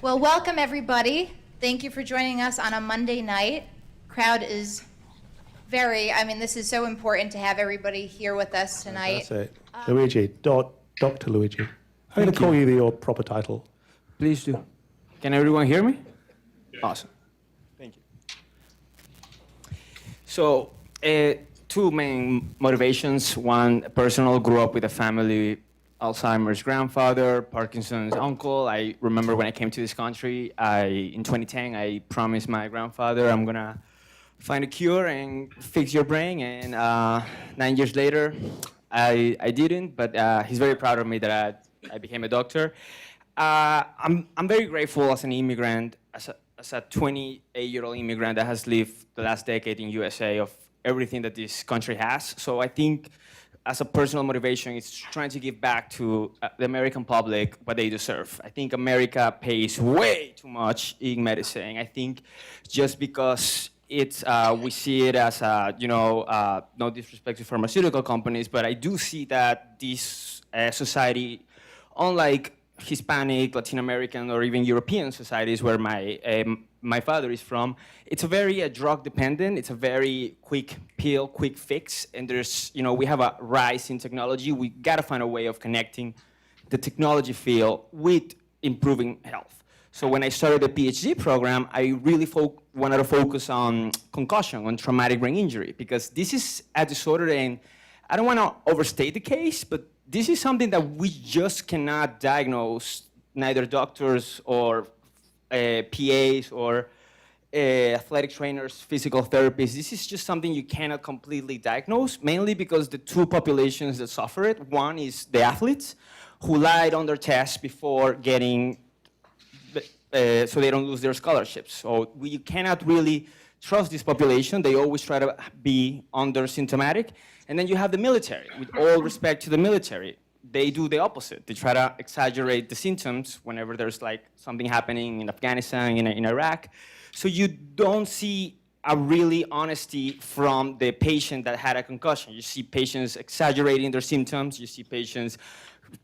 Well, welcome everybody. Thank you for joining us on a Monday night. Crowd is this is so important to have everybody here with us tonight. That's it. Luigi, Dr. Luigi. I'm going to call you your proper title. Please do. Can everyone hear me? Awesome. Thank you. So, two main motivations. One, personal, grew up with a family, Alzheimer's grandfather, Parkinson's uncle. I remember when I came to this country, in 2010, I promised my grandfather I'm going to find a cure and fix your brain. And 9 years later, I didn't, but he's very proud of me that I became a doctor. I'm very grateful as an immigrant, as a 28-year-old immigrant that has lived the last decade in USA of everything that this country has. So I think as a personal motivation, it's trying to give back to the American public what they deserve. I think America pays way too much in medicine. I think just because we see it as no disrespect to pharmaceutical companies, but I do see that this society, unlike Hispanic, Latin American, or even European societies where my father is from, it's a very drug dependent. It's a very quick pill, quick fix. And we have a rise in technology. We gotta find a way of connecting the technology field with improving health. So when I started the Ph.D. program, I really wanted to focus on concussion, on traumatic brain injury, because this is a disorder, and I don't want to overstate the case, but this is something that we just cannot diagnose, neither doctors or PAs or athletic trainers, physical therapists. This is just something you cannot completely diagnose, mainly because the two populations that suffer it, one is the athletes who lied on their tests before getting, so they don't lose their scholarships. So you cannot really trust this population. They always try to be under-symptomatic. And then you have the military. With all respect to the military, they do the opposite. They try to exaggerate the symptoms whenever there's like something happening in Afghanistan, in Iraq. So you don't see a really honesty from the patient that had a concussion. You see patients exaggerating their symptoms. You see patients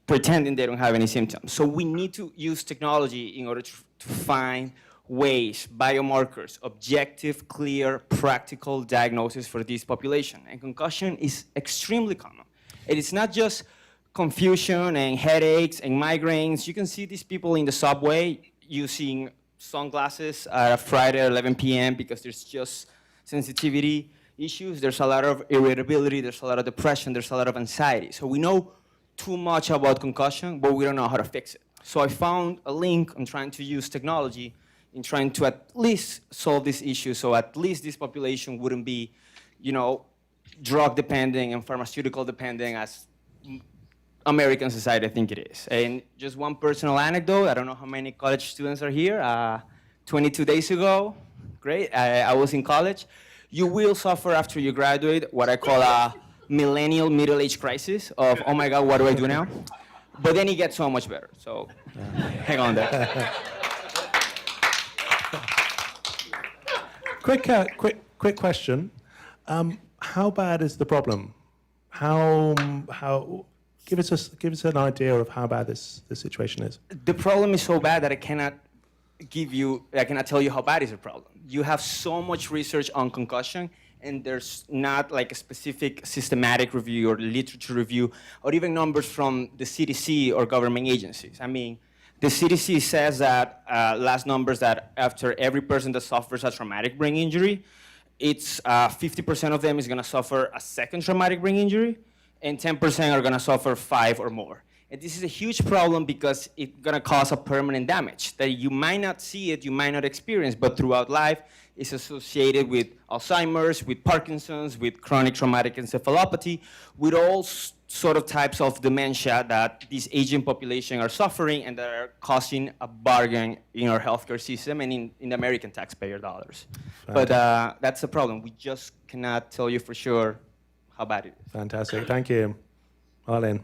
pretending they don't have any symptoms. So we need to use technology in order to find ways, biomarkers, objective, clear, practical diagnosis for this population. And concussion is extremely common. And it's not just confusion and headaches and migraines. You can see these people in the subway using sunglasses at a Friday at 11 p.m. because there's just sensitivity issues. There's a lot of irritability. There's a lot of depression. There's a lot of anxiety. So we know too much about concussion, but we don't know how to fix it. So I found a link on trying to use technology in trying to at least solve this issue, so at least this population wouldn't be, drug dependent and pharmaceutical dependent as American society I think it is. And just one personal anecdote, I don't know how many college students are here. 22 days ago, great, I was in college. You will suffer after you graduate what I call a millennial middle-age crisis of, oh my God, what do I do now? But then it gets so much better, so hang on there. Quick question. How bad is the problem? Give us an idea of how bad this situation is. The problem is so bad that I cannot tell you how bad is the problem. You have so much research on concussion, and there's not like a specific systematic review or literature review, or even numbers from the CDC or government agencies. I mean, the CDC says that, last numbers, that after every person that suffers a traumatic brain injury, it's 50% of them is gonna suffer a second traumatic brain injury, and 10% are gonna suffer 5 or more. And this is a huge problem because it's gonna cause a permanent damage that you might not see it, you might not experience, but throughout life, it's associated with Alzheimer's, with Parkinson's, with chronic traumatic encephalopathy, with all sort of types of dementia that this aging population are suffering and that are causing a bargain in our healthcare system and in the American taxpayer dollars. But that's the problem. We just cannot tell you for sure how bad it is. Fantastic. Thank you. Arlene.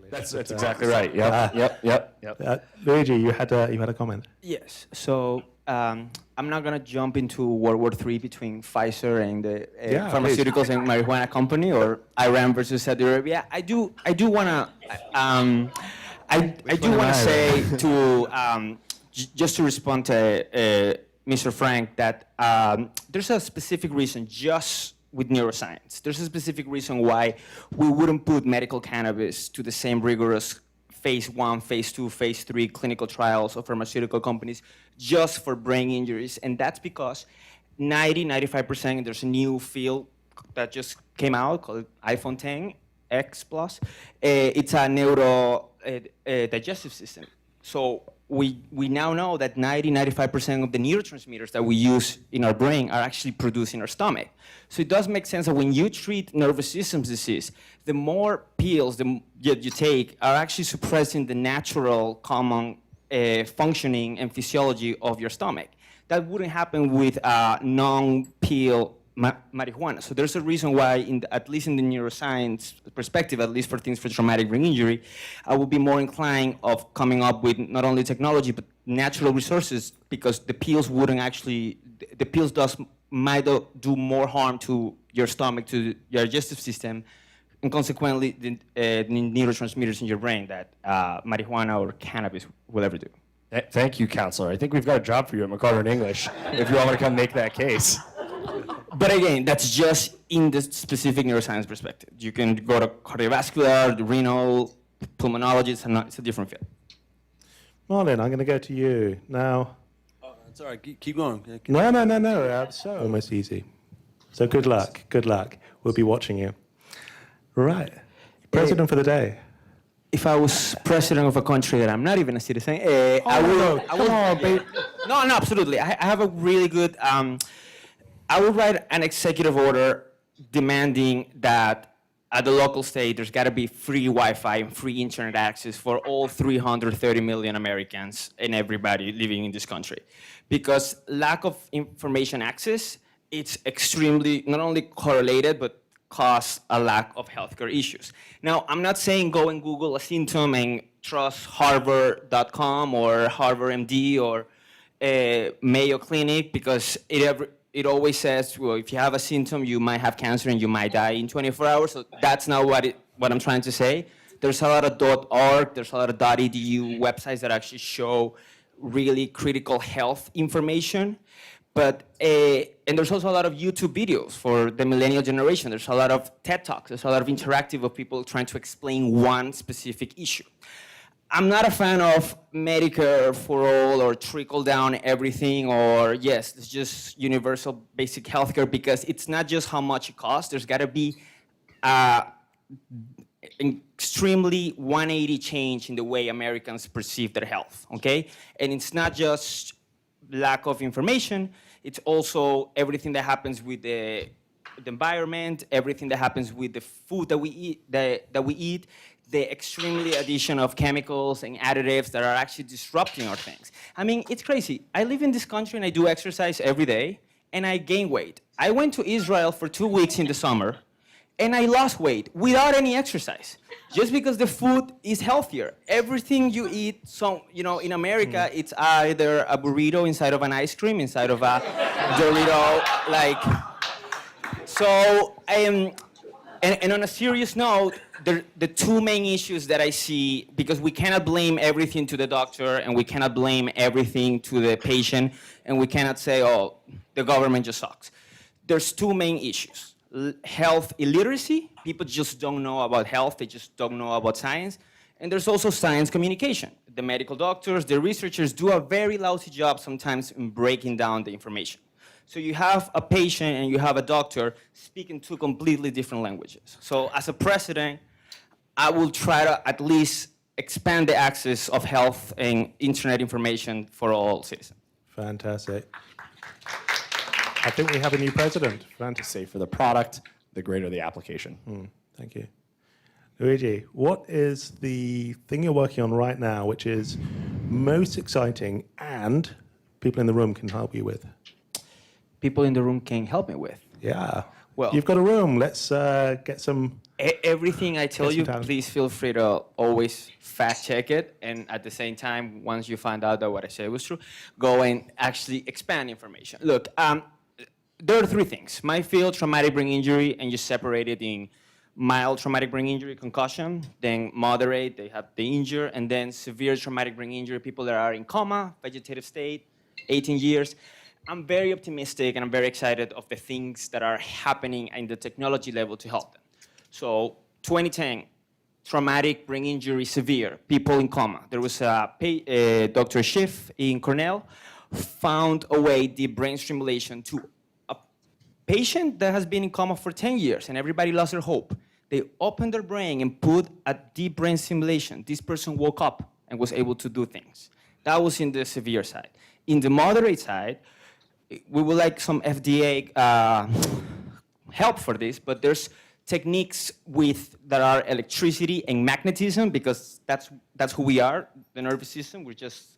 That's exactly right. Yep. Luigi, you had a comment. Yes. So I'm not gonna jump into World War III between Pfizer and the pharmaceuticals and marijuana company, or Iran versus Saudi Arabia. I do wanna I do want to say just to respond to Mr. Frank that there's a specific reason just with neuroscience. There's a specific reason why we wouldn't put medical cannabis to the same rigorous phase 1, phase 2, phase 3 clinical trials of pharmaceutical companies just for brain injuries. And that's because 95%, there's a new field that just came out called iPhone 10 X Plus. It's a neuro digestive system. So we now know that 95% of the neurotransmitters that we use in our brain are actually produced in our stomach. So it does make sense that when you treat nervous system disease, the more pills you take are actually suppressing the natural common functioning and physiology of your stomach. That wouldn't happen with non-pill marijuana. So there's a reason why, at least in the neuroscience perspective, at least for things for traumatic brain injury, I would be more inclined of coming up with not only technology, but natural resources, because the pills wouldn't actually, the pills might do more harm to your stomach, to your digestive system, and consequently the neurotransmitters in your brain that marijuana or cannabis will ever do. Thank you, counselor. I think we've got a job for you at McCarter in English, if you all want to come make that case. But again, that's just in the specific neuroscience perspective. You can go to cardiovascular, the renal, pulmonologist, and it's a different field. Marlon, I'm going to go to you now. Oh, that's all right. Keep going. No. So almost easy. So good luck. Good luck. We'll be watching you. Right. President for the day. If I was president of a country that I'm not even a citizen, I would. Come on, babe. No, absolutely. I have a really good. I would write an executive order demanding that at the local state there's got to be free Wi-Fi and free internet access for all 330 million Americans and everybody living in this country, because lack of information access, it's extremely not only correlated but cause a lack of healthcare issues. Now, I'm not saying go and Google a symptom and trust Harvard.com or Harvard MD or Mayo Clinic, because it always says, well, if you have a symptom, you might have cancer and you might die in 24 hours. So that's not what I'm trying to say. There's a lot of .org, there's a lot of .edu websites that actually show really critical health information. But, and there's also a lot of YouTube videos for the millennial generation. There's a lot of TED Talks. There's a lot of interactive of people trying to explain one specific issue. I'm not a fan of Medicare for all or trickle down everything, or yes, it's just universal basic healthcare, because it's not just how much it costs. There's got to be extremely 180 change in the way Americans perceive their health, okay? And it's not just lack of information, it's also everything that happens with the environment, everything that happens with the food that we eat, the extremely addition of chemicals and additives that are actually disrupting our things. I mean, it's crazy. I live in this country and I do exercise every day and I gain weight. I went to Israel for 2 weeks in the summer and I lost weight without any exercise, just because the food is healthier. Everything you eat, so, you know, in America, it's either a burrito inside of an ice cream, inside of a Dorito, like, so, and on a serious note, the two main issues that I see, because we cannot blame everything to the doctor and we cannot blame everything to the patient, and we cannot say, oh, the government just sucks. There's two main issues. Health illiteracy, people just don't know about health, they just don't know about science. And there's also science communication. The medical doctors, the researchers do a very lousy job sometimes in breaking down the information. So you have a patient and you have a doctor speaking two completely different languages. So as a president, I will try to at least expand the access of health and internet information for all citizens. Fantastic. I think we have a new president. The Fantastic. safer the product, the greater the application. Thank you. Luigi, what is the thing you're working on right now which is most exciting and people in the room can help you with? People in the room can help me with. Yeah. Well, you've got a room. Let's get some. Everything I tell Get some you, talent. please feel free to always fact check it. And at the same time, once you find out that what I said was true, go and actually expand information. Look, there are three things. My field, traumatic brain injury, and you separate it in mild traumatic brain injury, concussion, then moderate, they have the injury, and then severe traumatic brain injury, people that are in coma, vegetative state, 18 years. I'm very optimistic and I'm very excited of the things that are happening in the technology level to help them. So 2010, traumatic brain injury, severe, people in coma. There was Dr. Schiff in Cornell found a way, deep brain stimulation to a patient that has been in coma for 10 years and everybody lost their hope. They opened their brain and put a deep brain stimulation. This person woke up and was able to do things. That was in the severe side. In the moderate side, we would like some FDA help for this, but there's techniques that are electricity and magnetism, because that's who we are, the nervous system. We're just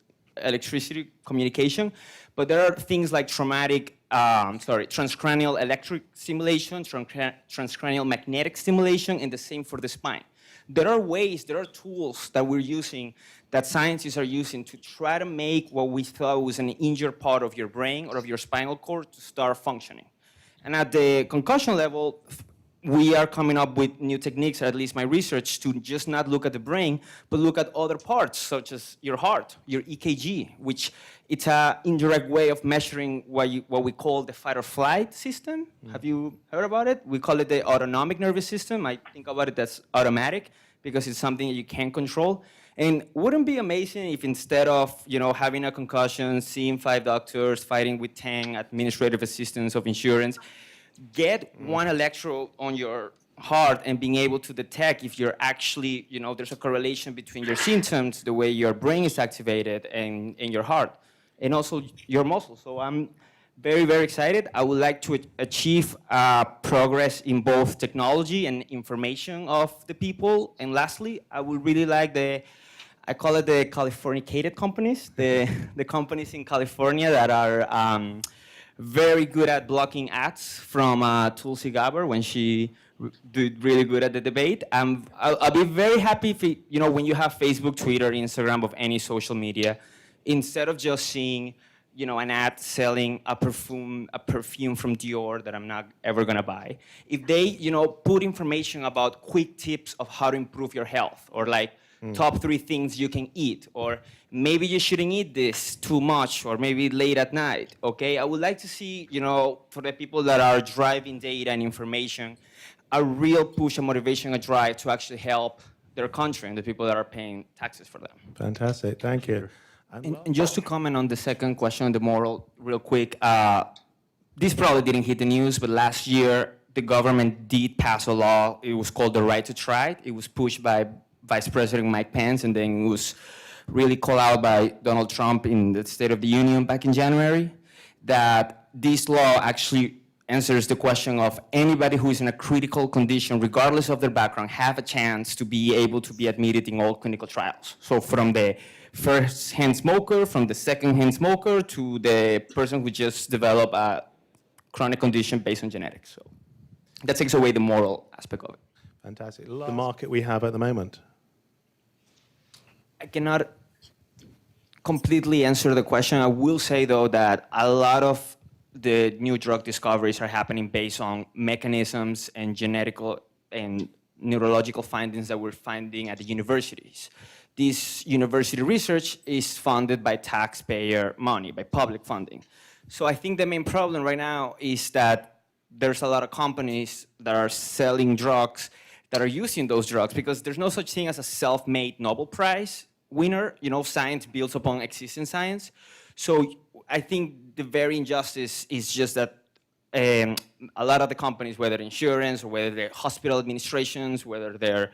electricity communication. But there are things like transcranial electric stimulation, transcranial magnetic stimulation, and the same for the spine. There are tools that we're using, that scientists are using to try to make what we thought was an injured part of your brain or of your spinal cord to start functioning. And at the concussion level, we are coming up with new techniques, or at least my research, to just not look at the brain, but look at other parts, such as your heart, your EKG, which it's an indirect way of measuring what we call the fight or flight system. Have you heard about it? We call it the autonomic nervous system. I think about it as automatic because it's something that you can't control. And wouldn't it be amazing if instead of having a concussion, seeing 5 doctors, fighting with 10 administrative assistants of insurance, get one electrode on your heart and being able to detect if you're actually, there's a correlation between your symptoms, the way your brain is activated, and your heart, and also your muscles. So I'm very, very excited. I would like to achieve progress in both technology and information of the people. And lastly, I would really like I call it the Californicated companies, the companies in California that are very good at blocking ads from Tulsi Gabbard when she did really good at the debate. I'll be very happy if, when you have Facebook, Twitter, Instagram, of any social media, instead of just seeing, an ad selling a perfume from Dior that I'm not ever gonna buy, if they, put information about quick tips of how to improve your health, or like top 3 things you can eat, or maybe you shouldn't eat this too much, or maybe late at night, okay? I would like to see, for the people that are driving data and information, a real push, a motivation, a drive to actually help their country and the people that are paying taxes for them. Fantastic, thank you. And just to comment on the second question on the moral real quick, this probably didn't hit the news, but last year the government did pass a law. It was called the Right to Try. It was pushed by Vice President Mike Pence, and then it was really called out by Donald Trump in the State of the Union back in January, that this law actually answers the question of anybody who is in a critical condition, regardless of their background, have a chance to be able to be admitted in all clinical trials. So from the first-hand smoker, from the second-hand smoker, to the person who just developed a chronic condition based on genetics. So that takes away the moral aspect of it. Fantastic. The market we have at the moment. I cannot completely answer the question. I will say, though, that a lot of the new drug discoveries are happening based on mechanisms and genetical and neurological findings that we're finding at the universities. This university research is funded by taxpayer money, by public funding. So I think the main problem right now is that there's a lot of companies that are selling drugs that are using those drugs, because there's no such thing as a self-made Nobel Prize winner. Science builds upon existing science. So I think the very injustice is just that a lot of the companies, whether insurance or whether they're hospital administrations, whether they're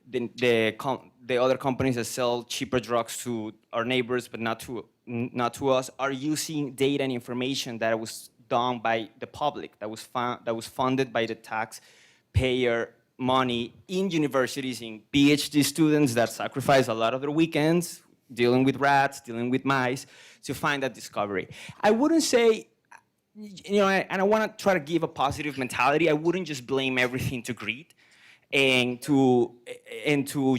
the other companies that sell cheaper drugs to our neighbors but not to us, are using data and information that was done by the public, that was funded by the taxpayer money in universities, in Ph.D. students that sacrifice a lot of their weekends dealing with rats, dealing with mice, to find that discovery. I wouldn't say, and I want to try to give a positive mentality, I wouldn't just blame everything to greed and to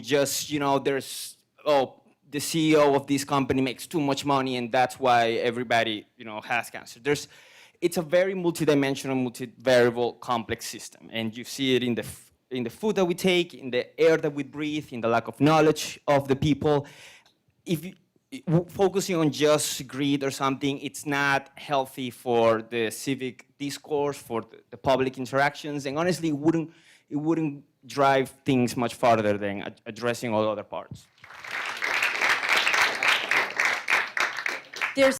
just, there's, the CEO of this company makes too much money and that's why everybody, has cancer. It's a very multidimensional, multivariable, complex system. And you see it in the in the food that we take, in the air that we breathe, in the lack of knowledge of the people. If you, focusing on just greed or something, it's not healthy for the civic discourse, for the public interactions, and honestly, it wouldn't drive things much farther than addressing all other parts. There's